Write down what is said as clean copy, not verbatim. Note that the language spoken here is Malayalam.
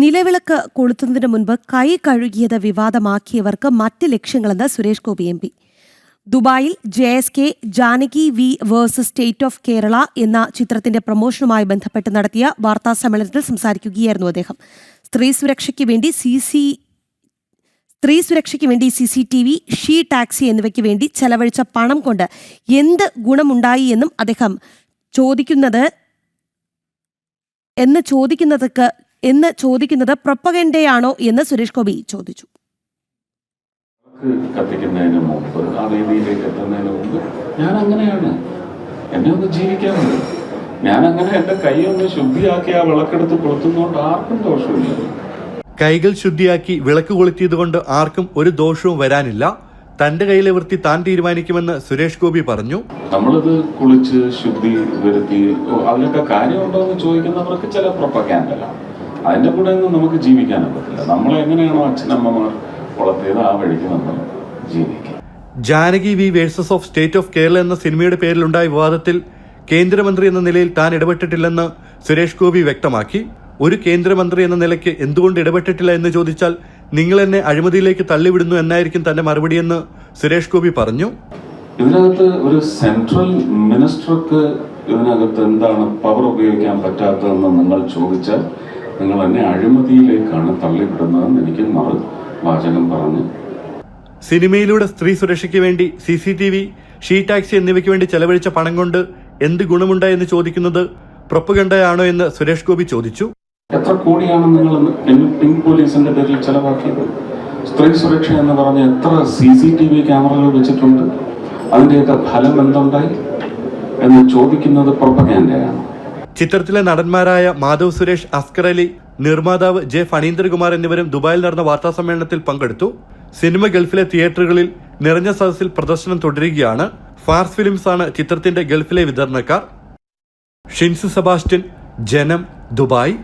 നിലവിളക്ക് കൊളുത്തുന്നതിന് മുൻപ് കൈ കഴുകിയത് വിവാദമാക്കിയവർക്ക് മറ്റ് ലക്ഷ്യങ്ങളെന്ന് സുരേഷ് ഗോപി എം പി. ദുബായിൽ JSK Janaki V versus state of Kerala എന്ന ചിത്രത്തിന്റെ പ്രമോഷനുമായി ബന്ധപ്പെട്ട് നടത്തിയ വാർത്താ സമ്മേളനത്തിൽ സംസാരിക്കുകയായിരുന്നു അദ്ദേഹം. സ്ത്രീ സുരക്ഷയ്ക്ക് വേണ്ടി CCTV, ഷീ ടാക്സി എന്നിവയ്ക്ക് വേണ്ടി ചെലവഴിച്ച പണം കൊണ്ട് എന്ത് ഗുണമുണ്ടായി എന്നും അദ്ദേഹം ചോദിക്കുന്നത് പ്രൊപ്പഗൻഡയാണോ എന്ന് സുരേഷ് ഗോപി ചോദിച്ചു. കത്തിക്കുന്നതിന് മുമ്പ് ആ വേദിയിലേക്ക് എത്തുന്നതിന് മുമ്പ് ഞാൻ അങ്ങനെയാണ്, എന്നെ ഒന്ന് ജീവിക്കാറുണ്ട്. ഞാൻ അങ്ങനെ എന്റെ കൈ ഒന്ന് ശുദ്ധിയാക്കി ആ വിളക്കെടുത്ത് കൊളുത്തുന്നതുകൊണ്ട് ആർക്കും ദോഷമില്ല. കൈകൾ ശുദ്ധിയാക്കി വിളക്ക് കൊളുത്തിയതുകൊണ്ട് ആർക്കും ഒരു ദോഷവും വരാനില്ല. തന്റെ കയ്യിലെ വൃത്തി താൻ തീരുമാനിക്കുമെന്ന് സുരേഷ് ഗോപി പറഞ്ഞു. നമ്മളിത് കുളിച്ച് ശുദ്ധി വരുത്തി അതിലൊക്കെ കാര്യമുണ്ടോ എന്ന് ചോദിക്കുന്നവർക്ക് ചില പ്രൊപ്പഗാൻഡലാണ്. അതിന്റെ കൂടെ ഒന്നും നമുക്ക് ജീവിക്കാനും പറ്റില്ല. നമ്മളെങ്ങനെയാണോ അച്ഛനമ്മമാർ വളർത്തിയത് ആ വഴിക്ക് നമ്മൾ ജീവിക്കാം. Janaki V versus of state of Kerala എന്ന സിനിമയുടെ പേരിലുണ്ടായ വിവാദത്തിൽ കേന്ദ്രമന്ത്രി എന്ന നിലയിൽ താൻ ഇടപെട്ടിട്ടില്ലെന്ന് സുരേഷ് ഗോപി വ്യക്തമാക്കി. ഒരു കേന്ദ്രമന്ത്രി എന്ന നിലയ്ക്ക് എന്തുകൊണ്ട് ഇടപെട്ടിട്ടില്ല എന്ന് ചോദിച്ചാൽ നിങ്ങൾ എന്നെ അഴിമതിയിലേക്ക് തള്ളിവിടുന്നു എന്നായിരിക്കും തന്റെ മറുപടിയെന്ന് സുരേഷ് ഗോപി പറഞ്ഞു. ഇതിനകത്ത് ഒരു സെൻട്രൽ മിനിസ്റ്റർക്ക് ഇതിനകത്ത് എന്താണ് പവർ ഉപയോഗിക്കാൻ പറ്റാത്തതെന്ന് നിങ്ങൾ ചോദിച്ചാൽ നിങ്ങൾ എന്നെ അഴിമതിയിലേക്കാണ് തള്ളിവിടുന്നതെന്ന് എനിക്ക് വാചകം പറഞ്ഞു. സിനിമയിലൂടെ സ്ത്രീ സുരക്ഷയ്ക്ക് വേണ്ടി CCTV, ഷീ ടാക്സി എന്നിവയ്ക്ക് വേണ്ടി ചെലവഴിച്ച പണം കൊണ്ട് എന്ത് ഗുണമുണ്ടായെന്ന് ചോദിക്കുന്നത് പ്രൊപ്പഗൻഡയാണോ എന്ന് സുരേഷ് ഗോപി ചോദിച്ചു. എത്ര കോടിയാണ് നിങ്ങൾ പിങ്ക് പോലീസിന്റെ പേരിൽ ചെലവാക്കിയത്? സ്ത്രീ സുരക്ഷ എന്ന് പറഞ്ഞ എത്ര CCTV ക്യാമറകൾ വെച്ചിട്ടുണ്ട്? അതിന്റെയൊക്കെ ഫലം എന്തുണ്ടായി എന്ന് ചോദിക്കുന്നത് പ്രൊപ്പഗൻഡയാണ്. ചിത്രത്തിലെ നടന്മാരായ മാധവ് സുരേഷ്, അസ്കർ അലി, നിർമ്മാതാവ് J. ഫണീന്ദ്രകുമാർ എന്നിവരും ദുബായിൽ നടന്ന വാർത്താ സമ്മേളനത്തിൽ പങ്കെടുത്തു. സിനിമ ഗൾഫിലെ തിയേറ്ററുകളിൽ നിറഞ്ഞ സദസ്സിൽ പ്രദർശനം തുടരുകയാണ്. ഫാർസ് ഫിലിംസ് ആണ് ചിത്രത്തിന്റെ ഗൾഫിലെ വിതരണക്കാർ. ഷിൻസു സെബാസ്റ്റ്യൻ, ജനം, ദുബായ്.